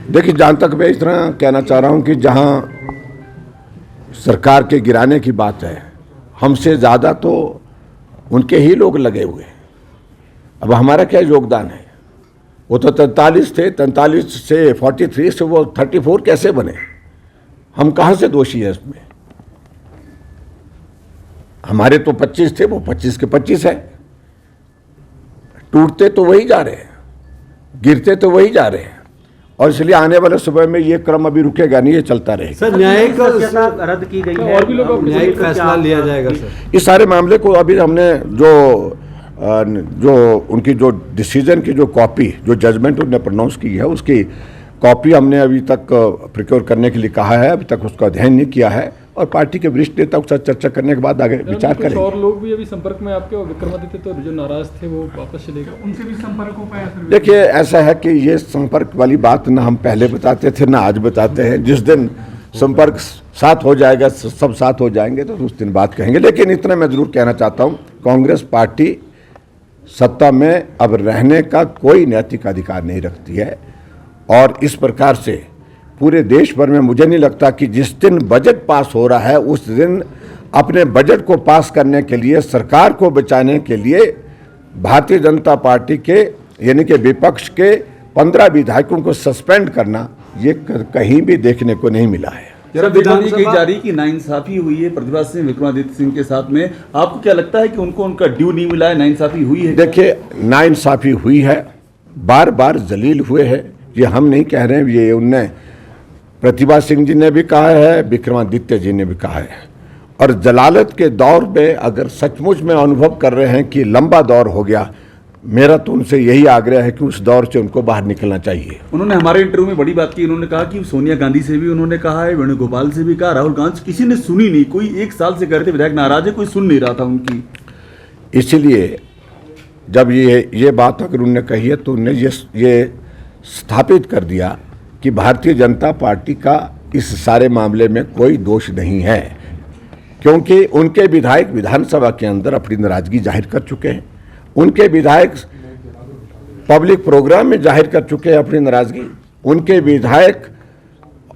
देखिए, जहाँ तक मैं इतना कहना चाह रहा हूँ कि जहाँ सरकार के गिराने की बात है, हमसे ज़्यादा तो उनके ही लोग लगे हुए हैं। अब हमारा क्या योगदान है? वो तो 43 थे, 43 से 43 से वो 34 कैसे बने? हम कहाँ से दोषी है इसमें? हमारे तो 25 थे, वो 25 के 25 है। टूटते तो वही जा रहे हैं, गिरते तो वही जा रहे हैं, और इसलिए आने वाले समय में ये क्रम अभी रुकेगा नहीं, ये चलता रहेगा। सर, न्यायिक रद्द की गई है और भी लोग न्यायिक फैसला लिया जाएगा सर। इस सारे मामले को अभी हमने जो उनकी जो डिसीजन की जो कॉपी, जो जजमेंट उन्होंने प्रोनाउंस की है, उसकी कॉपी हमने अभी तक प्रिक्योर करने के लिए कहा है। अभी तक उसका अध्ययन नहीं किया है और पार्टी के वरिष्ठ नेता के साथ चर्चा करने के बाद आगे विचार करेंगे। और लोग भी अभी संपर्क में आपके, विक्रमादित्य तो जो नाराज थे वो वापस चले गए, उनसे भी संपर्क हो पाया? देखिए, ऐसा है कि ये संपर्क वाली बात ना हम पहले बताते थे ना आज बताते हैं। जिस दिन संपर्क साथ हो जाएगा, सब साथ हो जाएंगे तो उस दिन बात कहेंगे। लेकिन इतना मैं जरूर कहना चाहता हूँ, कांग्रेस पार्टी सत्ता में अब रहने का कोई नैतिक अधिकार नहीं रखती है, और इस प्रकार से पूरे देश भर में मुझे नहीं लगता कि जिस दिन बजट पास हो रहा है उस दिन अपने बजट को पास करने के लिए, सरकार को बचाने के लिए भारतीय जनता पार्टी के यानी कि विपक्ष के 15 विधायकों को सस्पेंड करना, ये कहीं भी देखने को नहीं मिला है। विधानसभा कही जा रही कि नाइंसाफी हुई है प्रतिभा सिंह, विक्रमादित्य सिंह के साथ में। आपको क्या लगता है कि उनको उनका ड्यू नहीं मिला है, नाइंसाफी हुई है? देखिए, नाइंसाफी हुई है, बार बार जलील हुए हैं, ये हम नहीं कह रहे हैं, ये उनने प्रतिभा सिंह जी ने भी कहा है, विक्रमादित्य जी ने भी कहा है। और जलालत के दौर में अगर सचमुच में अनुभव कर रहे हैं कि लंबा दौर हो गया, मेरा तो उनसे यही आग्रह है कि उस दौर से उनको बाहर निकलना चाहिए। उन्होंने हमारे इंटरव्यू में बड़ी बात की, उन्होंने कहा कि सोनिया गांधी से भी उन्होंने कहा है, वेणुगोपाल से भी कहा, राहुल गांधी, किसी ने सुनी नहीं। कोई 1 साल से करते विधायक नाराज है, कोई सुन नहीं रहा था उनकी। इसीलिए जब ये बात अगर उन्होंने कही है तो उन्होंने ये स्थापित कर दिया कि भारतीय जनता पार्टी का इस सारे मामले में कोई दोष नहीं है, क्योंकि उनके विधायक विधानसभा के अंदर अपनी नाराजगी जाहिर कर चुके हैं। उनके विधायक पब्लिक प्रोग्राम में जाहिर कर चुके हैं अपनी नाराजगी। उनके विधायक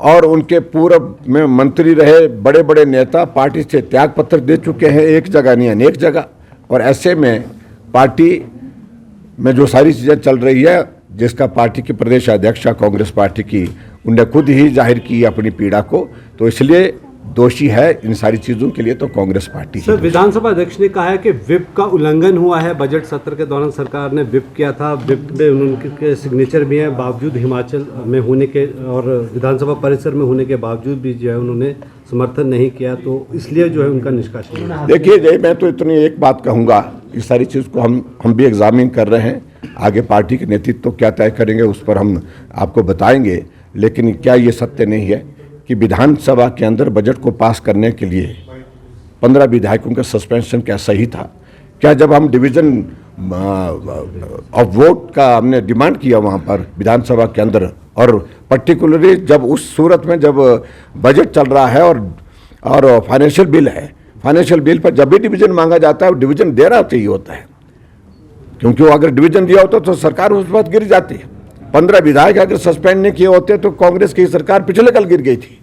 और उनके पूर्व में मंत्री रहे बड़े बड़े नेता पार्टी से त्याग पत्र दे चुके हैं, एक जगह नहीं अनेक जगह। और ऐसे में पार्टी में जो सारी चीज़ें चल रही है, जिसका पार्टी की प्रदेश अध्यक्षा कांग्रेस पार्टी की, उन्हें खुद ही जाहिर की अपनी पीड़ा को, तो इसलिए दोषी है इन सारी चीज़ों के लिए तो कांग्रेस पार्टी। सर, विधानसभा अध्यक्ष ने कहा है कि विप का उल्लंघन हुआ है। बजट सत्र के दौरान सरकार ने विप किया था, विप में उनके सिग्नेचर भी हैं, बावजूद हिमाचल में होने के और विधानसभा परिसर में होने के बावजूद भी जो है उन्होंने समर्थन नहीं किया, तो इसलिए जो है उनका निष्कासन। देखिए, मैं तो इतनी एक बात कहूँगा, इस सारी चीज़ को हम भी एग्जामिन कर रहे हैं। आगे पार्टी के नेतृत्व क्या तय करेंगे उस पर हम आपको बताएंगे। लेकिन क्या ये सत्य नहीं है कि विधानसभा के अंदर बजट को पास करने के लिए 15 विधायकों का सस्पेंशन क्या सही था? क्या जब हम डिवीजन ऑफ वोट का हमने डिमांड किया वहाँ पर विधानसभा के अंदर, और पर्टिकुलरली जब उस सूरत में जब बजट चल रहा है और फाइनेंशियल बिल है, फाइनेंशियल बिल पर जब भी डिवीजन मांगा जाता है वो डिवीजन देना चाहिए होता है, क्योंकि वो अगर डिवीजन दिया होता तो सरकार उस वक्त गिर जाती है। 15 विधायक अगर सस्पेंड नहीं किए होते तो कांग्रेस की सरकार पिछले कल गिर गई थी।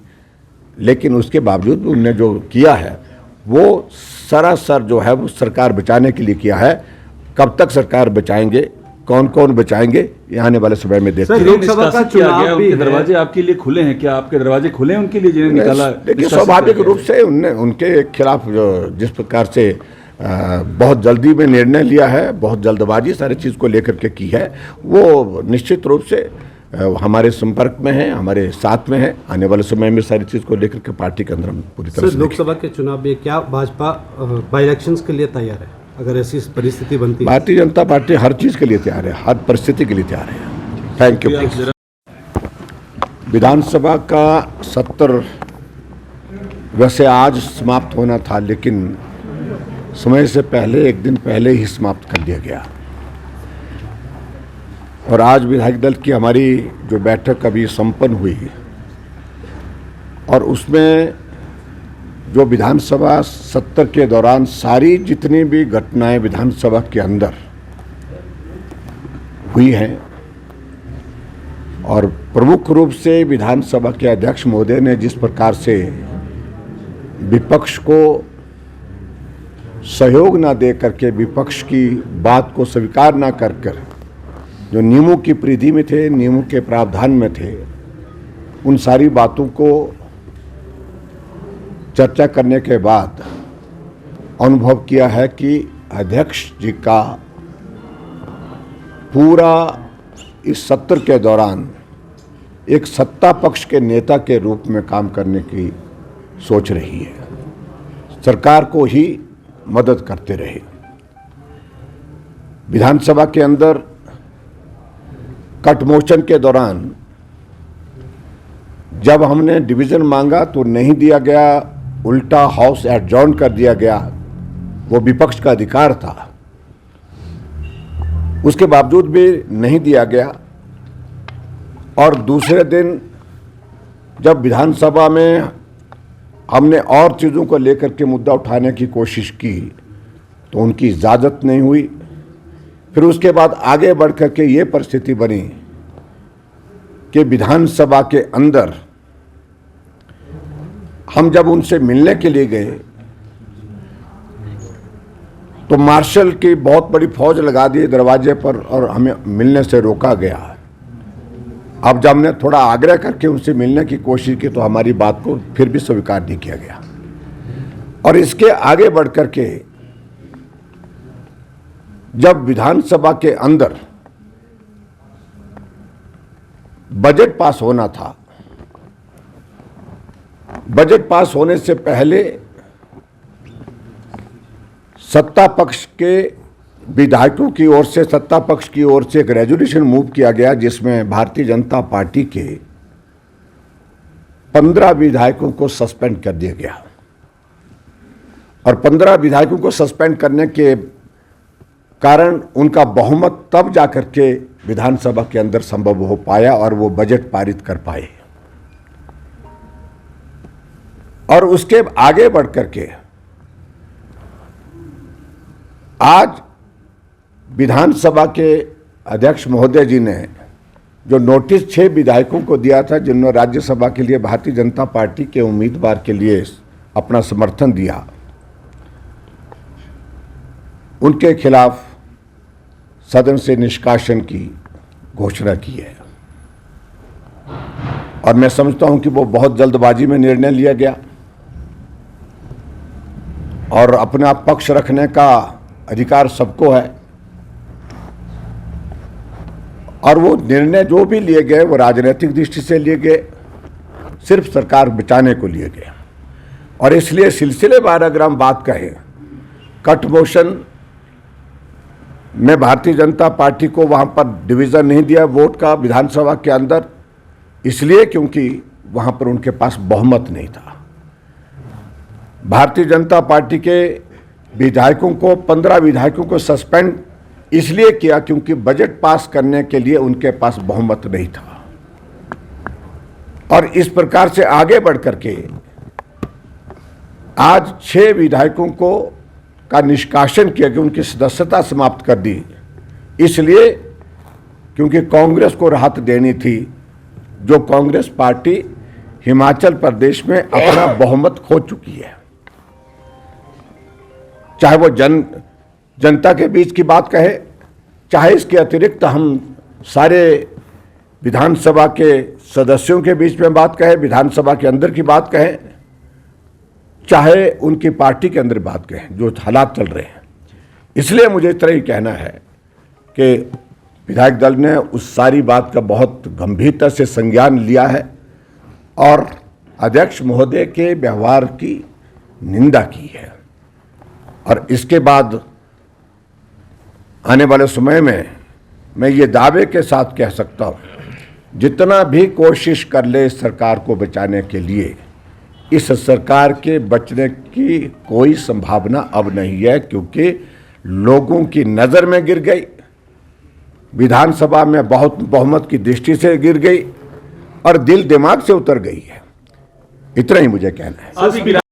लेकिन उसके बावजूद उन्होंने जो किया है वो सरासर जो है वो सरकार बचाने के लिए किया है। कब तक सरकार बचाएंगे, कौन कौन बचाएंगे, ये आने वाले समय में देखते हैं। लोकसभा का चुनाव भी दरवाजे आपके लिए खुले हैं, क्या आपके दरवाजे खुले हैं उनके लिए जिन्हें निकाला? देखिए, स्वाभाविक रूप से उनके खिलाफ जिस प्रकार से बहुत जल्दी में निर्णय लिया है, बहुत जल्दबाजी सारी चीज़ को लेकर के की है, वो निश्चित रूप से हमारे संपर्क में है, हमारे साथ में है। आने वाले समय में सारी चीज़ को लेकर के पार्टी के अंदर हम पूरी तरह से लोकसभा के चुनाव में क्या भाजपा बाई इलेक्शंस के लिए तैयार है अगर ऐसी परिस्थिति बनती है? भारतीय जनता पार्टी हर चीज़ के लिए तैयार है, हर परिस्थिति के लिए तैयार है। Thank you. विधानसभा का सत्र वैसे आज समाप्त होना था, लेकिन समय से पहले, एक दिन पहले ही समाप्त कर दिया गया। और आज विधायक दल की हमारी जो बैठक अभी संपन्न हुई और उसमें जो विधानसभा सत्र के दौरान सारी जितनी भी घटनाएं विधानसभा के अंदर हुई हैं और प्रमुख रूप से विधानसभा के अध्यक्ष महोदय ने जिस प्रकार से विपक्ष को सहयोग न दे करके, विपक्ष की बात को स्वीकार न कर जो नियमों की परिधि में थे, नियमों के प्रावधान में थे, उन सारी बातों को चर्चा करने के बाद अनुभव किया है कि अध्यक्ष जी का पूरा इस सत्र के दौरान एक सत्ता पक्ष के नेता के रूप में काम करने की सोच रही है, सरकार को ही मदद करते रहे। विधानसभा के अंदर कट मोशन के दौरान जब हमने डिवीजन मांगा तो नहीं दिया गया, उल्टा हाउस एडजॉर्न कर दिया गया। वो विपक्ष का अधिकार था, उसके बावजूद भी नहीं दिया गया। और दूसरे दिन जब विधानसभा में हमने और चीज़ों को लेकर के मुद्दा उठाने की कोशिश की तो उनकी इजाज़त नहीं हुई। फिर उसके बाद आगे बढ़ कर के ये परिस्थिति बनी कि विधानसभा के अंदर हम जब उनसे मिलने के लिए गए तो मार्शल की बहुत बड़ी फौज लगा दी दरवाजे पर और हमें मिलने से रोका गया। अब जब हमने थोड़ा आग्रह करके उनसे मिलने की कोशिश की तो हमारी बात को फिर भी स्वीकार नहीं किया गया। और इसके आगे बढ़ कर के जब विधानसभा के अंदर बजट पास होना था, बजट पास होने से पहले सत्ता पक्ष के विधायकों की ओर से, सत्ता पक्ष की ओर से एक रेजोल्यूशन मूव किया गया जिसमें भारतीय जनता पार्टी के 15 विधायकों को सस्पेंड कर दिया गया। और 15 विधायकों को सस्पेंड करने के कारण उनका बहुमत तब जाकर के विधानसभा के अंदर संभव हो पाया और वो बजट पारित कर पाए। और उसके आगे बढ़ करके आज विधानसभा के अध्यक्ष महोदय जी ने जो नोटिस 6 विधायकों को दिया था जिन्होंने राज्यसभा के लिए भारतीय जनता पार्टी के उम्मीदवार के लिए अपना समर्थन दिया, उनके खिलाफ सदन से निष्कासन की घोषणा की है। और मैं समझता हूं कि वो बहुत जल्दबाजी में निर्णय लिया गया और अपना पक्ष रखने का अधिकार सबको है। और वो निर्णय जो भी लिए गए वो राजनीतिक दृष्टि से लिए गए, सिर्फ सरकार बचाने को लिए गए। और इसलिए सिलसिलेवार अगर हम बात कहें, कट मोशन में भारतीय जनता पार्टी को वहाँ पर डिवीज़न नहीं दिया वोट का विधानसभा के अंदर, इसलिए क्योंकि वहाँ पर उनके पास बहुमत नहीं था। भारतीय जनता पार्टी के विधायकों को, 15 विधायकों को सस्पेंड इसलिए किया क्योंकि बजट पास करने के लिए उनके पास बहुमत नहीं था। और इस प्रकार से आगे बढ़ करके आज 6 विधायकों को का निष्कासन किया कि उनकी सदस्यता समाप्त कर दी, इसलिए क्योंकि कांग्रेस को राहत देनी थी, जो कांग्रेस पार्टी हिमाचल प्रदेश में अपना बहुमत खो चुकी है। चाहे वो जनता के बीच की बात कहे, चाहे इसके अतिरिक्त हम सारे विधानसभा के सदस्यों के बीच में बात कहें, विधानसभा के अंदर की बात कहें, चाहे उनकी पार्टी के अंदर बात कहें, जो हालात चल रहे हैं। इसलिए मुझे इतना ही कहना है कि विधायक दल ने उस सारी बात का बहुत गंभीरता से संज्ञान लिया है और अध्यक्ष महोदय के व्यवहार की निंदा की है। और इसके बाद आने वाले समय में मैं ये दावे के साथ कह सकता हूँ, जितना भी कोशिश कर ले सरकार को बचाने के लिए, इस सरकार के बचने की कोई संभावना अब नहीं है, क्योंकि लोगों की नज़र में गिर गई, विधानसभा में बहुत बहुमत की दृष्टि से गिर गई और दिल दिमाग से उतर गई है। इतना ही मुझे कहना है।